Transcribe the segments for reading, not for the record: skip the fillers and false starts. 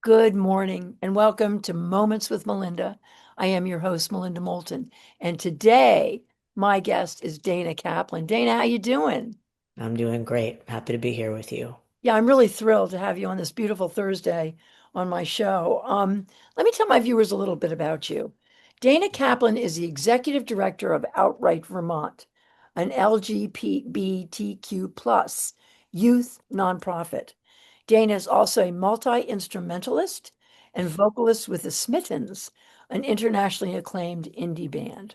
Good morning and welcome to Moments with Melinda. I am your host, Melinda Moulton, and today my guest is Dana Kaplan. Dana, how you doing? I'm doing great. Happy to be here with you. Yeah, I'm really thrilled to have you on this beautiful Thursday on my show. Let me tell my viewers a little bit about you. Dana Kaplan is the executive director of Outright Vermont, an LGBTQ plus youth nonprofit. Dana is also a multi-instrumentalist and vocalist with the Smittens, an internationally acclaimed indie band.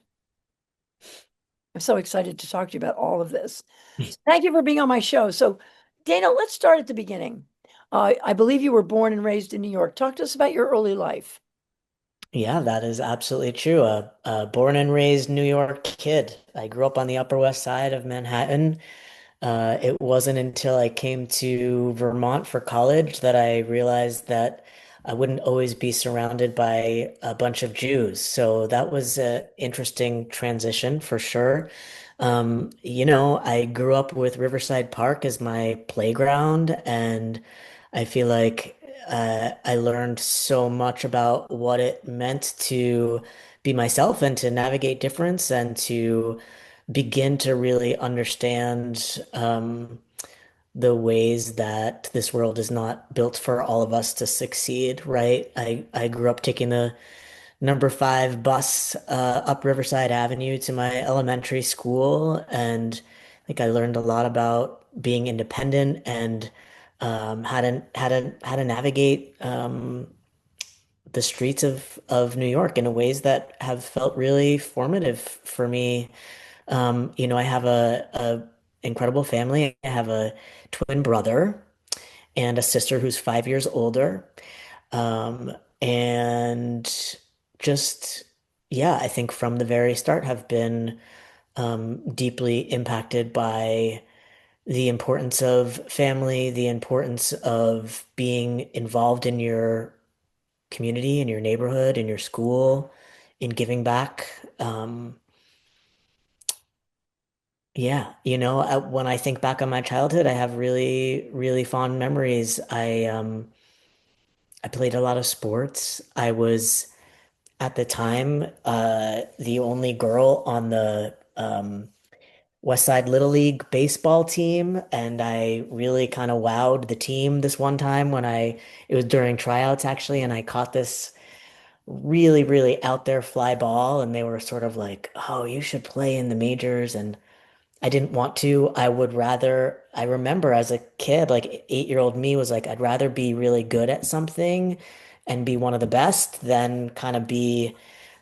I'm so excited to talk to you about all of this. So thank you for being on my show. So, Dana, let's start at the beginning. I believe you were born and raised in New York. Talk to us about your early life. Yeah, that is absolutely true. A born and raised New York kid. I grew up on the Upper West Side of Manhattan. It wasn't until I came to Vermont for college that I realized that I wouldn't always be surrounded by a bunch of Jews. So that was an interesting transition for sure. I grew up with Riverside Park as my playground, and I feel like I learned so much about what it meant to be myself and to navigate difference and to begin to really understand the ways that this world is not built for all of us to succeed, right? I grew up taking the number 5 bus up Riverside Avenue to my elementary school, and I learned a lot about being independent and how to navigate the streets of New York in ways that have felt really formative for me. I have a incredible family. I have a twin brother and a sister who's 5 years older. And just, yeah, I think from the very start have been deeply impacted by the importance of family, the importance of being involved in your community, in your neighborhood, in your school, in giving back. Yeah, when I think back on my childhood, I have really, really fond memories. I played a lot of sports. I was at the time the only girl on the West Side Little League baseball team, and I really kind of wowed the team this one time when it was during tryouts actually, and I caught this really, really out there fly ball, and they were sort of like, "Oh, you should play in the majors," and I didn't want to. I remember as a kid, like 8-year-old me was like, I'd rather be really good at something and be one of the best than kind of be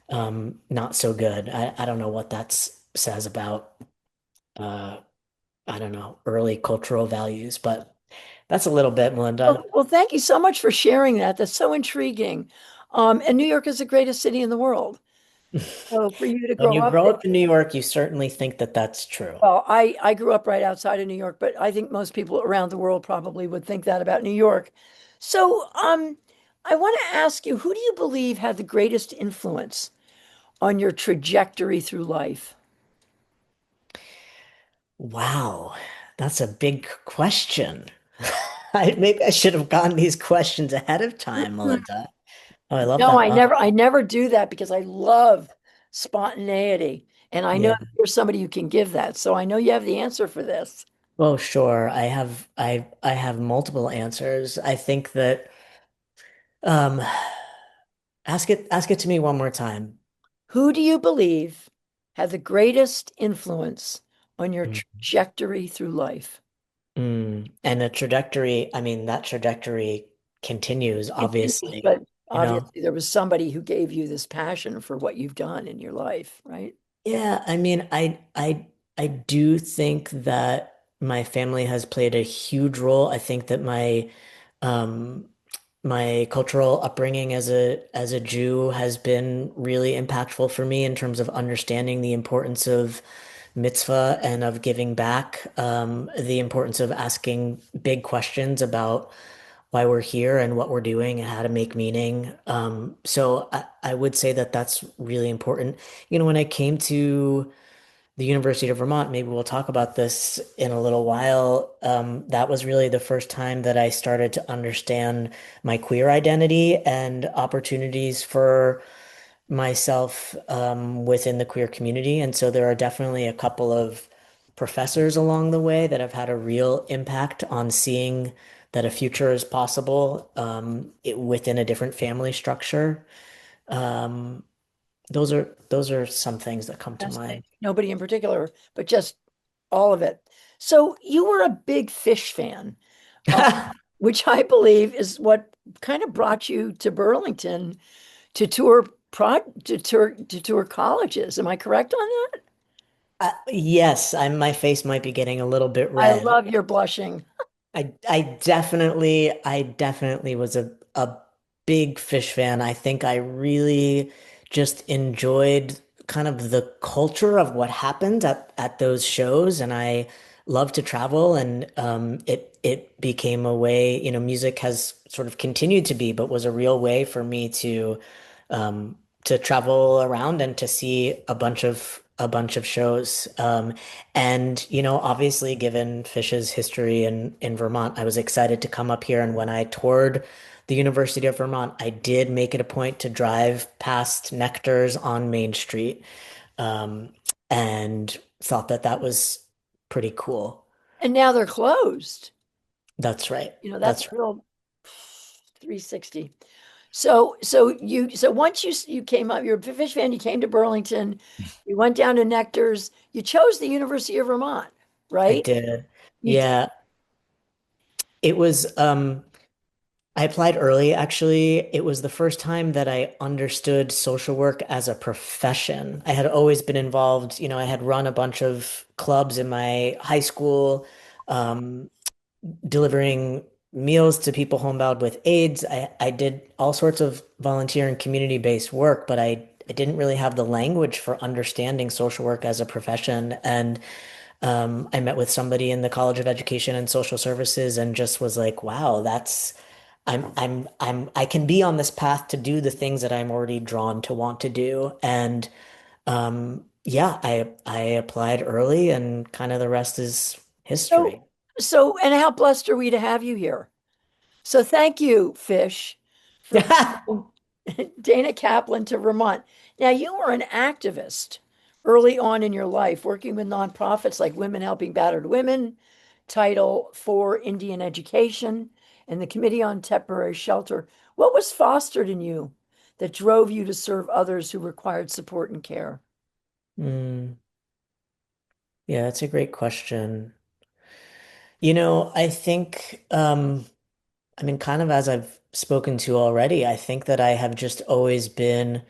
not so good. I don't know what that says about, uh, I don't know, early cultural values, but that's a little bit, Melinda. Well, thank you so much for sharing that. That's so intriguing. And New York is the greatest city in the world. So for you to When grow you up grow there, up in New York, you certainly think that that's true. well, I grew up right outside of New York, but I think most people around the world probably would think that about New York. So, I want to ask you, who do you believe had the greatest influence on your trajectory through life? Wow, that's a big question. Maybe I should have gotten these questions ahead of time, Melinda. Oh, I love No, that. I never do that because I love spontaneity. And I know Yeah. that you're somebody who can give that. So I know you have the answer for this. Well, sure. I have multiple answers. I think that um ask it to me one more time. Who do you believe had the greatest influence on your Mm. trajectory through life? And the trajectory, I mean, that trajectory continues, Continues, obviously. but You know? obviously there was somebody who gave you this passion for what you've done in your life, right? Yeah, I mean, I do think that my family has played a huge role. I think that um my cultural upbringing as a Jew has been really impactful for me in terms of understanding the importance of mitzvah and of giving back, the importance of asking big questions about why we're here and what we're doing and how to make meaning. So I would say that that's really important. When I came to the University of Vermont, maybe we'll talk about this in a little while. That was really the first time that I started to understand my queer identity and opportunities for myself within the queer community. And so there are definitely a couple of professors along the way that have had a real impact on seeing that a future is possible within a different family structure. Um, those are some things that come to Fantastic. mind. Nobody in particular, but just all of it. So you were a big Fish fan, uh, which I believe is what kind of brought you to Burlington to tour colleges. Am I correct on that? Yes, my face might be getting a little bit I red. love your blushing. I definitely was a big Fish fan. I think I really just enjoyed kind of the culture of what happened at those shows, and I love to travel, and it became a way, music has sort of continued to be, but was a real way for me um to travel around and to see a bunch of shows. And, obviously, given Fish's history in Vermont, I was excited to come up here. And when I toured the University of Vermont, I did make it a point to drive past Nectar's on Main Street, um, and thought that that was pretty cool. And now they're closed. That's right. That's a That's right. real 360. So once you came up, you're a Fish fan, you came to Burlington, you went down to Nectar's, you chose the University of Vermont, I right? did. You did. Yeah. It was, I applied early, actually. It was the first time that I understood social work as a profession. I had always been involved, I had run a bunch of clubs in my high school, um, delivering meals to people homebound with AIDS. I did all sorts of volunteer and community-based work, but I didn't really have the language for understanding social work as a profession. And I met with somebody in the College of Education and Social Services and just was like, wow, I can be on this path to do the things that I'm already drawn to want to do. And yeah, I applied early and kind of the rest is So, history. and how blessed are we to have you here? So thank you, Fish, for bringing Dana Kaplan to Vermont. Now, you were an activist early on in your life, working with nonprofits like Women Helping Battered Women, Title for Indian Education, and the Committee on Temporary Shelter. What was fostered in you that drove you to serve others who required support and care? Mm, yeah, that's a great question. I think, I mean, kind of as I've spoken to already, I think that I have just always been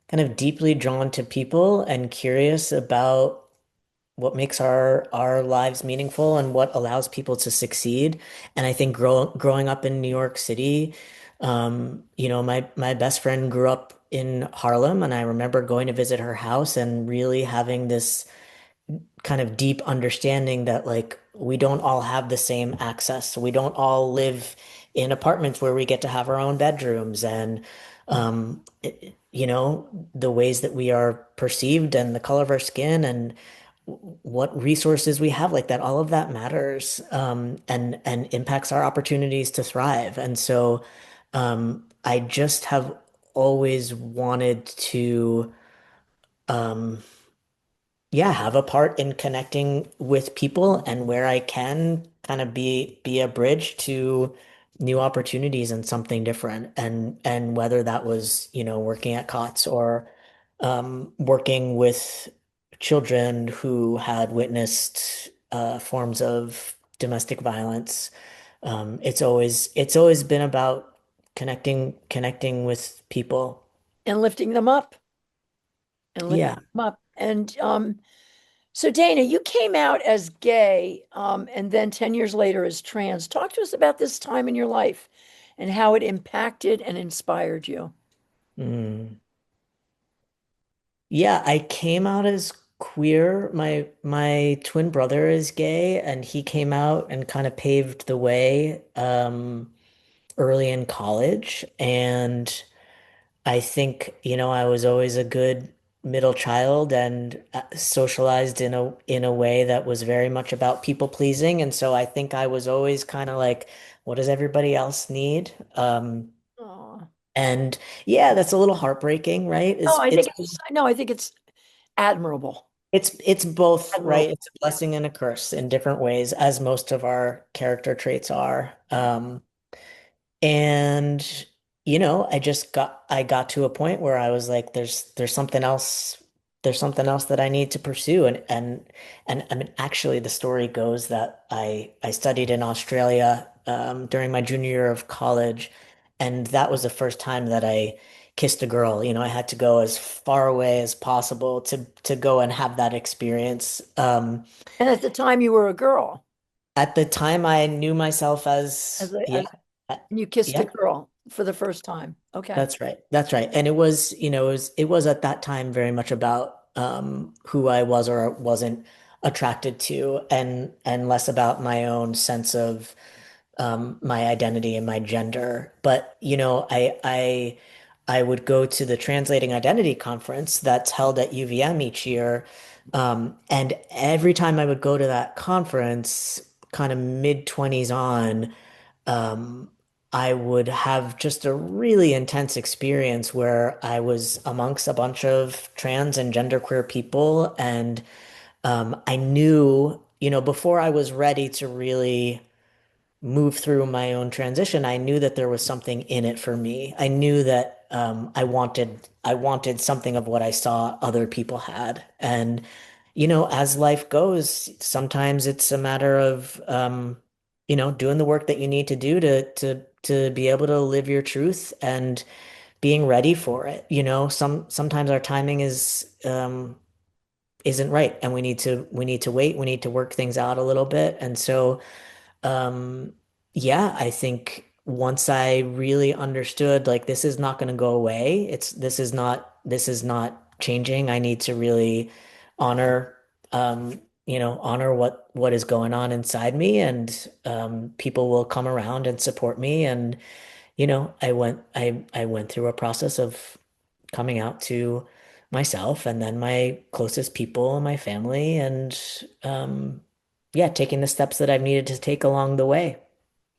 kind of deeply drawn to people and curious about what makes our lives meaningful and what allows people to succeed. And I think growing up in New York City, my best friend grew up in Harlem, and I remember going to visit her house and really having this kind of deep understanding that like we don't all have the same access. We don't all live in apartments where we get to have our own bedrooms, and the ways that we are perceived and the color of our skin and what resources we have, like that, all of that matters, and impacts our opportunities to thrive. And so I just have always wanted to um, yeah, have a part in connecting with people, and where I can kind of be a bridge to new opportunities and something different. And whether that was, working at COTS or working with children who had witnessed forms of domestic violence. It's always been about connecting with people. And lifting them up and lifting Yeah. them up. And so Dana, you came out as gay, and then 10 years later as trans. Talk to us about this time in your life and how it impacted and inspired you. Mm. Yeah, I came out as queer. My twin brother is gay, and he came out and kind of paved the way early in college. And I think, I was always a good middle child and socialized in a way that was very much about people pleasing. And so I think I was always kind of like, what does everybody else need? Oh, And yeah, that's a little heartbreaking, right? no, I think it's no, I think it's admirable. It's both, right? Admirable. It's a blessing and a curse in different ways, as most of our character traits are. And I got to a point where I was like, there's something else that I need to pursue. And I mean, actually, the story goes that I studied in Australia during my junior year of college, and that was the first time that I kissed a girl. I had to go as far away as possible to go and have that experience. And at the time you were a girl, At the time, I knew myself as, yeah, uh, and you kissed a yeah. girl for the first time. Okay. That's right. That's right. And it was, it was at that time very much about who I was or wasn't attracted to, and less about my own sense of my identity and my gender. But I would go to the Translating Identity Conference that's held at UVM each year. And every time I would go to that conference, kind of mid 20s on, um, I would have just a really intense experience where I was amongst a bunch of trans and genderqueer people. And I knew, before I was ready to really move through my own transition, I knew that there was something in it for me. I knew that I wanted something of what I saw other people had. And as life goes, sometimes it's a matter of doing the work that you need to do to be able to live your truth and being ready for it. Sometimes our timing isn't right, and we need to wait. We need to work things out a little bit. And so um, yeah, I think once I really understood, like, this is not going to go away. This is not changing. I need to really honor, honor what is going on inside me, and people will come around and support me. And I went through a process of coming out to myself, and then my closest people, my family, and yeah, taking the steps that I've needed to take along the way.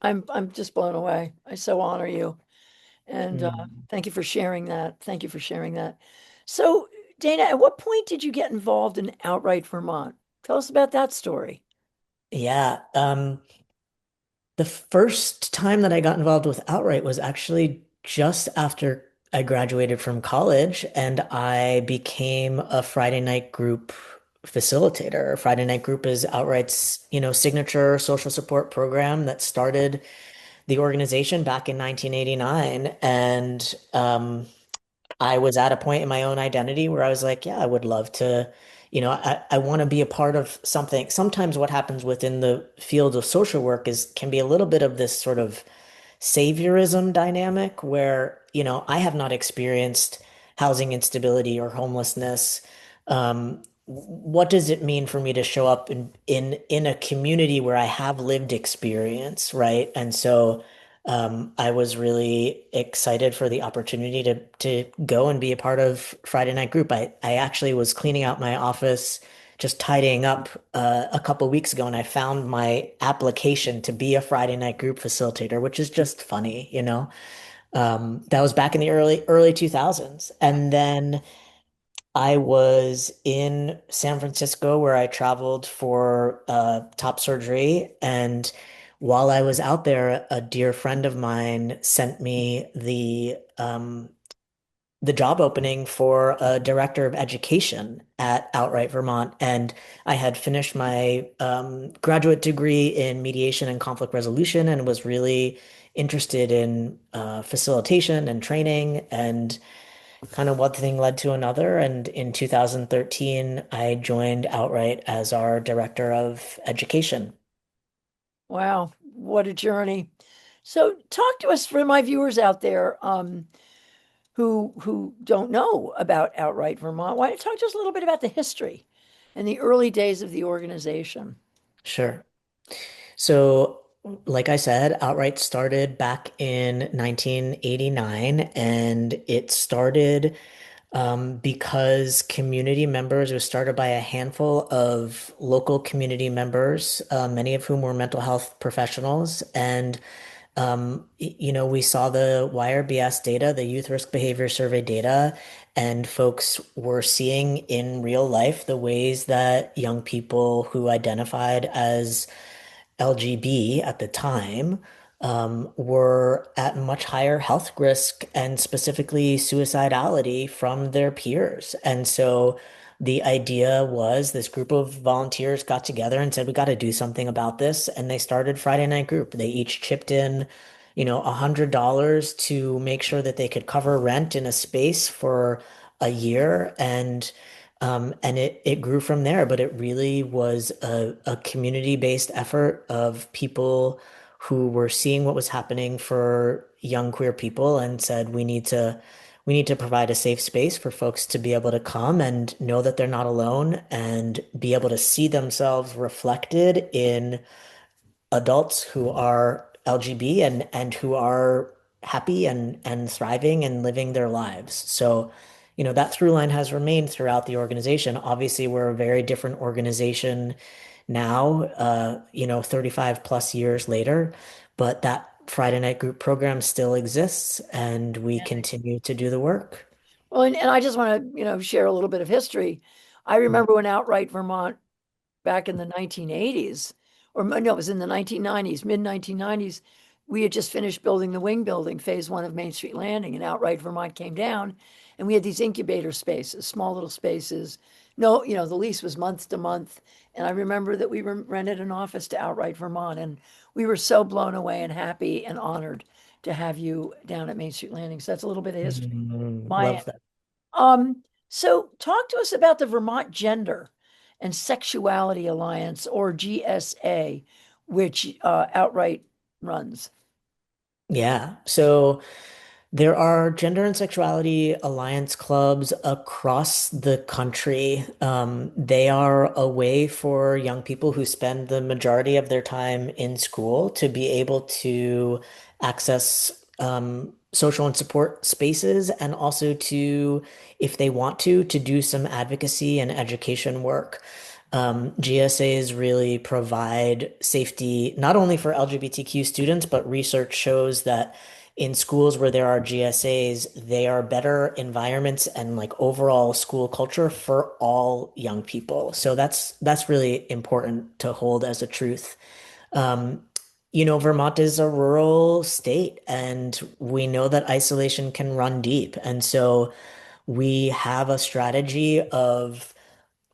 I'm just blown away. I so honor you. And Mm. thank you for sharing that. Thank you for sharing that. So, Dana, at what point did you get involved in Outright Vermont? Tell us about that story. Yeah, the first time that I got involved with Outright was actually just after I graduated from college, and I became a Friday night group facilitator. Friday night group is Outright's, signature social support program that started the organization back in 1989. And I was at a point in my own identity where I was like, yeah, I would love to, I want to be a part of something. Sometimes what happens within the field of social work is can be a little bit of this sort of saviorism dynamic where, I have not experienced housing instability or homelessness. What does it mean for me to show up in a community where I have lived experience, right? And so I was really excited for the opportunity to go and be a part of Friday Night Group. I actually was cleaning out my office, just tidying up a couple weeks ago, and I found my application to be a Friday Night Group facilitator, which is just funny, That was back in the early 2000s. And then I was in San Francisco where I traveled for top surgery. And while I was out there, a dear friend of mine sent me the job opening for a director of education at Outright Vermont. And I had finished my graduate degree in mediation and conflict resolution and was really interested in facilitation and training. And kind of one thing led to another. And in 2013, I joined Outright as our director of education. Wow, what a journey. So, talk to us for my viewers out there who don't know about Outright Vermont. Why don't you talk to us a little bit about the history and the early days of the organization? Sure. So, like I said, Outright started back in 1989, and it started because community members, it was started by a handful of local community members, many of whom were mental health professionals. And we saw the YRBS data, the Youth Risk Behavior Survey data, and folks were seeing in real life the ways that young people who identified as LGB at the time were at much higher health risk and specifically suicidality from their peers. And so the idea was this group of volunteers got together and said, we got to do something about this. And they started Friday Night Group. They each chipped in, $100 to make sure that they could cover rent in a space for a year. And it grew from there, but it really was a community-based effort of people who were seeing what was happening for young queer people and said, we need to provide a safe space for folks to be able to come and know that they're not alone and be able to see themselves reflected in adults who are LGB and who are happy and thriving and living their lives. So, that through line has remained throughout the organization. Obviously, we're a very different organization now, 35 plus years later, but that Friday Night Group program still exists and we continue to do the work. Well, and I just want to, share a little bit of history. I remember when Outright Vermont back in the 1980s, or no, it was in the 1990s, mid 1990s, we had just finished building the wing building, phase one of Main Street Landing, and Outright Vermont came down, and we had these incubator spaces, small little spaces. No, the lease was month to month. And I remember that we rented an office to Outright Vermont, and we were so blown away and happy and honored to have you down at Main Street Landing. So that's a little bit of history. My Love that. so talk to us about the Vermont Gender and Sexuality Alliance, or GSA, which Outright runs. Yeah. So there are gender and sexuality alliance clubs across the country. They are a way for young people who spend the majority of their time in school to be able to access social and support spaces and also to, if they want to do some advocacy and education work. GSAs really provide safety not only for LGBTQ students, but research shows that in schools where there are GSAs, they are better environments and like overall school culture for all young people. So that's really important to hold as a truth. Um, Vermont is a rural state, and we know that isolation can run deep. And so we have a strategy of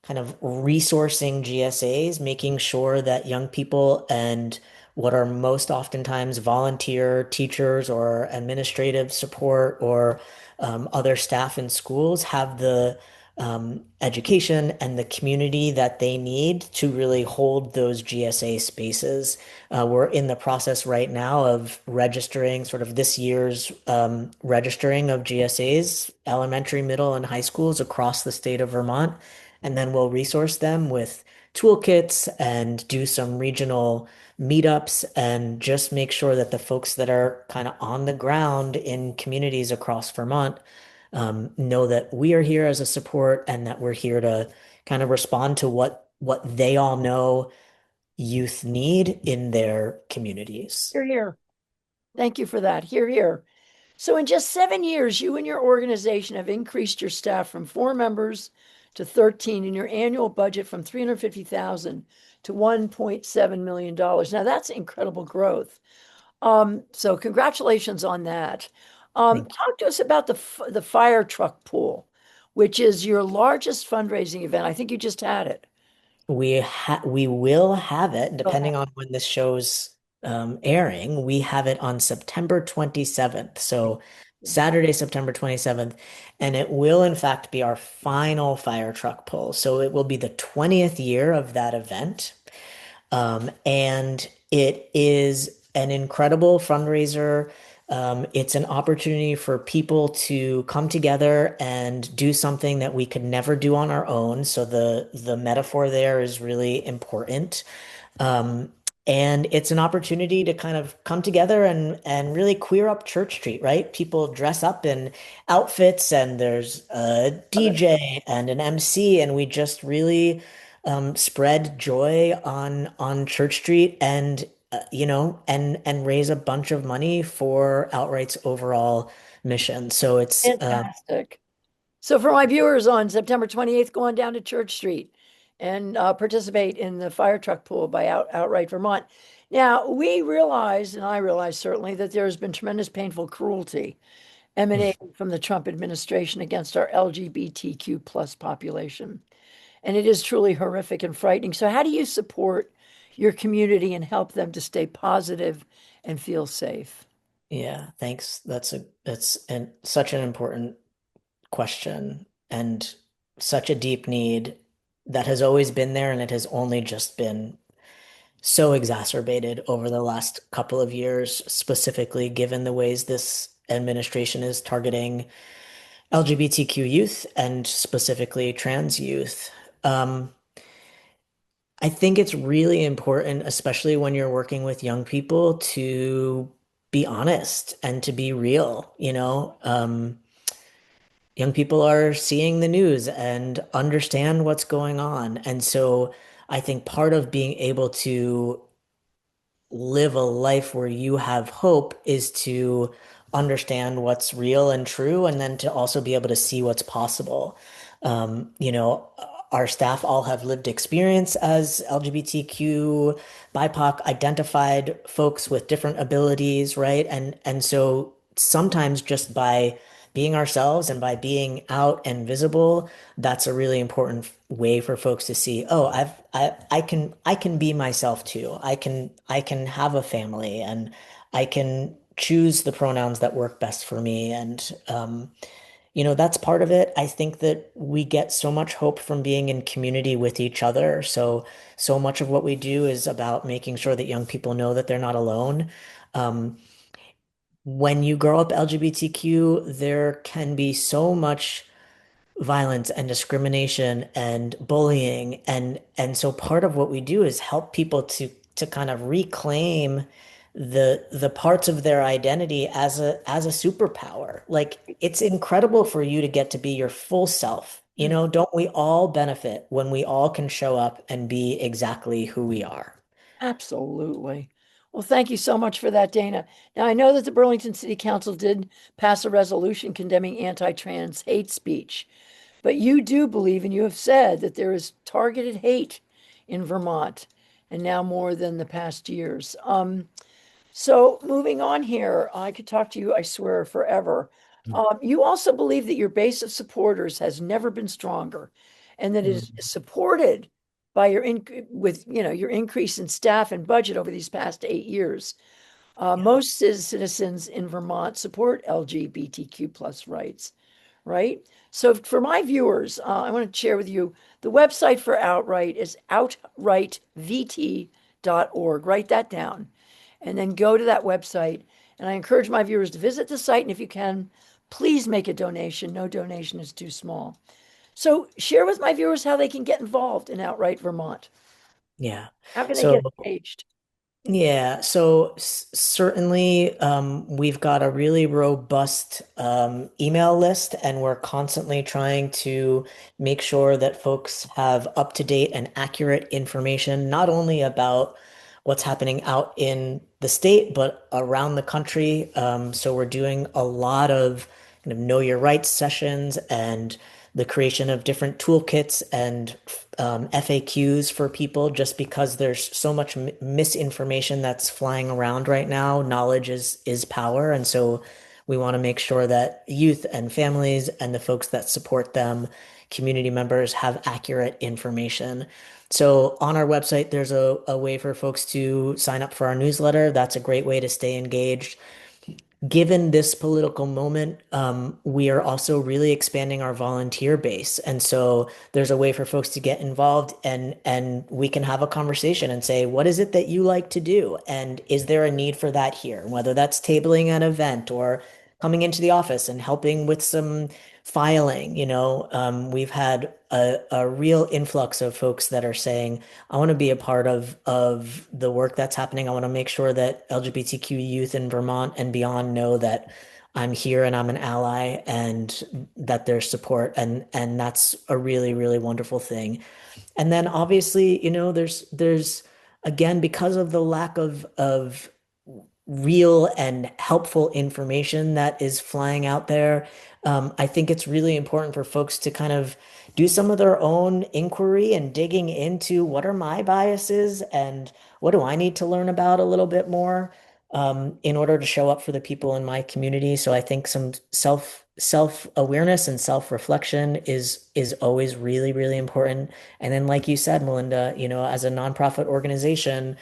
kind of resourcing GSAs, making sure that young people and what are most oftentimes volunteer teachers or administrative support or other staff in schools have the education and the community that they need to really hold those GSA spaces. We're in the process right now of registering sort of this year's registering of GSAs, elementary, middle, and high schools across the state of Vermont. And then we'll resource them with toolkits and do some regional meetups and just make sure that the folks that are kind of on the ground in communities across Vermont know that we are here as a support and that we're here to kind of respond to what they all know youth need in their communities. Here, here. Thank you for that. Here, here. So in just 7 years, you and your organization have increased your staff from 4 members to 13 and your annual budget from 350,000 to $1.7 million. Now that's incredible growth. So congratulations on that. Thank you. Talk to us about the fire truck pool, which is your largest fundraising event. I think you just had it. We will have it, Okay. depending on when this show's airing. We have it on September 27th. So Saturday, September 27th. And it will, in fact, be our final fire truck pull. So it will be the 20th year of that event. And it is an incredible fundraiser. It's an opportunity for people to come together and do something that we could never do on our own. So the metaphor there is really important. And it's an opportunity to kind of come together and really queer up Church Street, right? People dress up in outfits and there's a Love it. DJ and an MC, and we just really spread joy on Church Street and and raise a bunch of money for Outright's overall mission. So it's Fantastic. So for my viewers on September 28th, go on down to Church Street and participate in the fire truck pool by Outright Vermont. Now, we realize, and I realize certainly, that there has been tremendous painful cruelty emanating from the Trump administration against our LGBTQ plus population. And it is truly horrific and frightening. So how do you support your community and help them to stay positive and feel safe? yeah, thanks. That's such an important question and such a deep need that has always been there, and it has only just been so exacerbated over the last couple of years, specifically given the ways this administration is targeting LGBTQ youth and specifically trans youth. Um, I think it's really important, especially when you're working with young people, to be honest and to be real, you know? Young people are seeing the news and understand what's going on. And so I think part of being able to live a life where you have hope is to understand what's real and true, and then to also be able to see what's possible. Our staff all have lived experience as LGBTQ, BIPOC identified folks with different abilities, right? And so sometimes just by being ourselves and by being out and visible, that's a really important way for folks to see, oh, I can be myself too. I can have a family and I can choose the pronouns that work best for me. And that's part of it. I think that we get so much hope from being in community with each other. So much of what we do is about making sure that young people know that they're not alone. Um, when you grow up LGBTQ, there can be so much violence and discrimination and bullying, and so part of what we do is help people to kind of reclaim the parts of their identity as a superpower. Like, it's incredible for you to get to be your full self. Don't we all benefit when we all can show up and be exactly who we are? Absolutely. Well, thank you so much for that, Dana. Now, I know that the Burlington City Council did pass a resolution condemning anti-trans hate speech, but you do believe, and you have said, that there is targeted hate in Vermont, and now more than the past years. So moving on here, I could talk to you, I swear, forever. You also believe that your base of supporters has never been stronger, and that it is Mhm. supported by your increase in staff and budget over these past 8 years. Yeah. Most citizens in Vermont support LGBTQ plus rights, right? So for my viewers, I want to share with you the website for Outright is outrightvt.org. Write that down and then go to that website. And I encourage my viewers to visit the site. And if you can, please make a donation. No donation is too small. So share with my viewers how they can get involved in Outright Vermont. Yeah. How can they So get engaged? Yeah, so certainly we've got a really robust email list, and we're constantly trying to make sure that folks have up-to-date and accurate information, not only about what's happening out in the state, but around the country. So we're doing a lot of kind of know your rights sessions and the creation of different toolkits and FAQs for people, just because there's so much misinformation that's flying around right now. Knowledge is power, and so we want to make sure that youth and families and the folks that support them, community members, have accurate information. So on our website, there's a way for folks to sign up for our newsletter. That's a great way to stay engaged. Given this political moment, we are also really expanding our volunteer base. And so there's a way for folks to get involved, and we can have a conversation and say, what is it that you like to do? And is there a need for that here? Whether that's tabling an event or coming into the office and helping with some filing, we've had a real influx of folks that are saying, I want to be a part of the work that's happening. I want to make sure that LGBTQ youth in Vermont and beyond know that I'm here and I'm an ally and that there's support. And that's a really, really wonderful thing. And then obviously, there's again, because of the lack of real and helpful information that is flying out there. I think it's really important for folks to kind of do some of their own inquiry and digging into what are my biases and what do I need to learn about a little bit more in order to show up for the people in my community. So I think some self-awareness and self-reflection is always really, really important. And then, like you said, Melinda, as a nonprofit organization,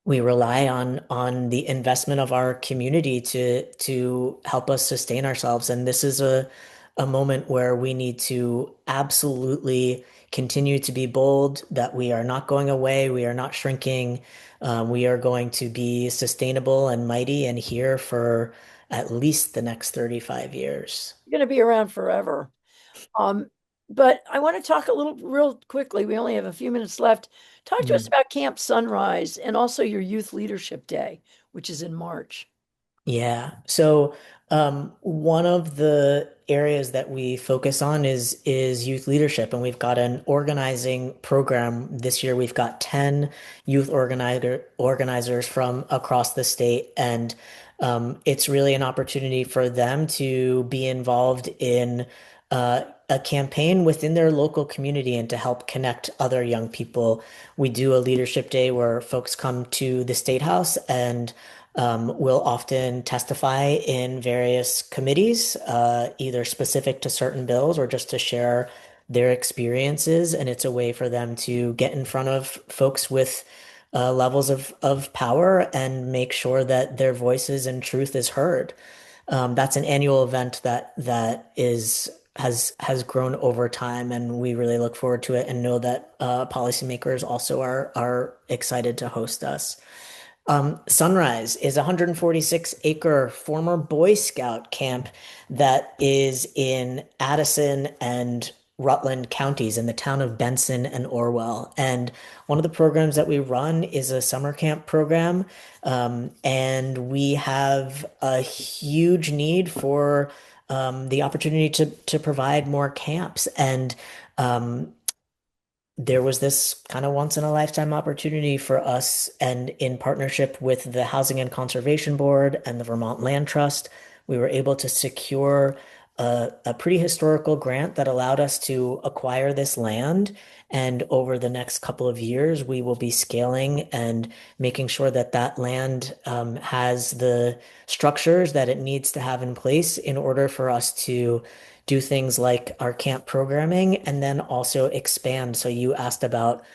we rely on the investment of our community to help us sustain ourselves. And this is a moment where we need to absolutely continue to be bold, that we are not going away, we are not shrinking, we are going to be sustainable and mighty and here for at least the next 35 years. You're going to be around forever. Um, but I want to talk a little real quickly. We only have a few minutes left. Talk to us Mm. about Camp Sunrise and also your Youth Leadership Day, which is in March. Yeah. So one of the areas that we focus on is youth leadership, and we've got an organizing program this year. We've got 10 youth organizers from across the state, and it's really an opportunity for them to be involved in a campaign within their local community and to help connect other young people. We do a leadership day where folks come to the State House and will often testify in various committees, either specific to certain bills or just to share their experiences. And it's a way for them to get in front of folks with levels of power and make sure that their voices and truth is heard. That's an annual event that has grown over time, and we really look forward to it and know that policymakers also are excited to host us. Sunrise is a 146-acre former Boy Scout camp that is in Addison and Rutland counties in the town of Benson and Orwell. And one of the programs that we run is a summer camp program. And we have a huge need for the opportunity to provide more camps. And there was this kind of once in a lifetime opportunity for us, and in partnership with the Housing and Conservation Board and the Vermont Land Trust, we were able to secure a pretty historical grant that allowed us to acquire this land. And over the next couple of years, we will be scaling and making sure that that land has the structures that it needs to have in place in order for us to do things like our camp programming and then also expand. So you asked about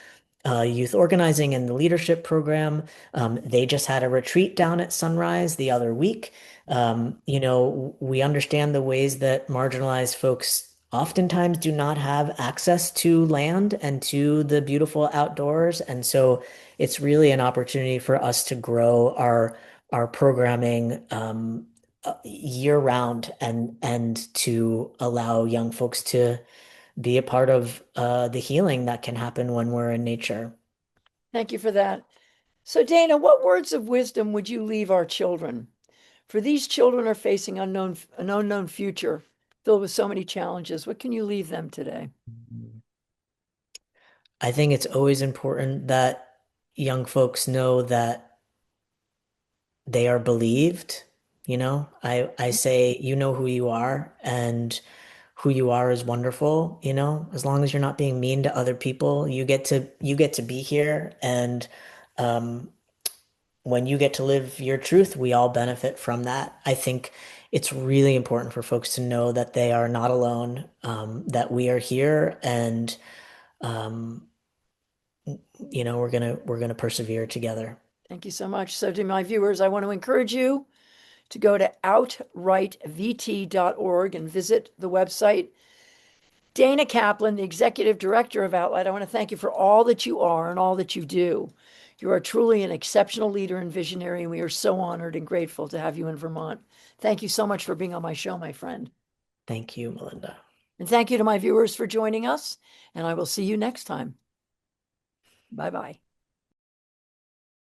youth organizing and the leadership program. They just had a retreat down at Sunrise the other week. We understand the ways that marginalized folks oftentimes do not have access to land and to the beautiful outdoors. And so it's really an opportunity for us to grow our programming year round and to allow young folks to be a part of the healing that can happen when we're in nature. Thank you for that. So, Dana, what words of wisdom would you leave our children? For these children are facing an unknown future filled with so many challenges. What can you leave them today? I think it's always important that young folks know that they are believed. I say, you know who you are, and who you are is wonderful, as long as you're not being mean to other people, you get to be here. And um, when you get to live your truth, we all benefit from that. I think it's really important for folks to know that they are not alone, that we are here, and um, we're gonna persevere together. Thank you so much. So, to my viewers, I want to encourage you to go to outrightvt.org and visit the website. Dana Kaplan, the executive director of Outlight, I want to thank you for all that you are and all that you do. You are truly an exceptional leader and visionary, and we are so honored and grateful to have you in Vermont. Thank you so much for being on my show, my friend. Thank you, Melinda. And thank you to my viewers for joining us, and I will see you next time. Bye-bye.